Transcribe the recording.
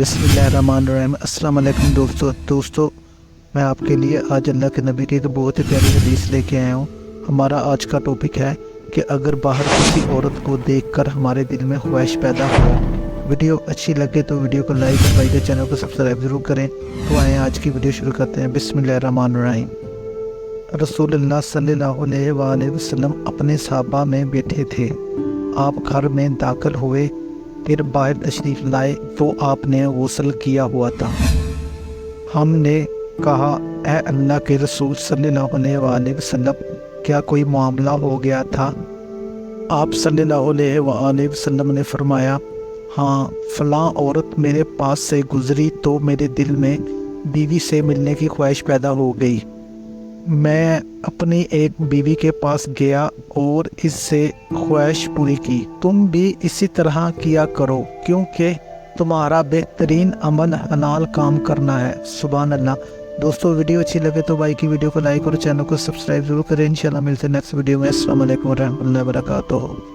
बिस्मिल्लाहिर्रहमानिर्रहीम। अस्सलाम वालेकुम दोस्तों, मैं आपके लिए आज अल्लाह के नबी की एक बहुत ही प्यारी हदीस लेके आया हूँ। हमारा आज का टॉपिक है कि अगर बाहर किसी औरत को देखकर हमारे दिल में ख्वाहिश पैदा हो। वीडियो अच्छी लगे तो वीडियो को लाइक और भाई चैनल को सब्सक्राइब ज़रूर करें। तो आए आज की वीडियो शुरू करते हैं। बिस्मिल्लाहिर्रहमानिर्रहीम। रसूलुल्लाह सल्लल्लाहु अलैहि वसल्लम अपने सहाबा में बैठे थे। आप घर में दाखिल हुए, फिर बाहर तशरीफ़ लाए तो आपने गुस्ल किया हुआ था। हमने कहा, ए अल्लाह के रसूल सल्लल्लाहु अलैहि वसल्लम, क्या कोई मामला हो गया था? आप सल्लल्लाहु अलैहि वसल्लम ने फरमाया, हाँ, फ़लाँ औरत मेरे पास से गुज़री तो मेरे दिल में बीवी से मिलने की ख्वाहिश पैदा हो गई। मैं अपनी एक बीवी के पास गया और इससे ख्वाहिश पूरी की। तुम भी इसी तरह किया करो, क्योंकि तुम्हारा बेहतरीन अमल हलाल काम करना है। सुभान अल्लाह। दोस्तों, वीडियो अच्छी लगे तो भाई की वीडियो को लाइक और चैनल को सब्सक्राइब जरूर करें। इंशाल्लाह मिलते हैं नेक्स्ट वीडियो में। अस्सलाम वालेकुम रहमतुल्लाहि व बरकातुहू।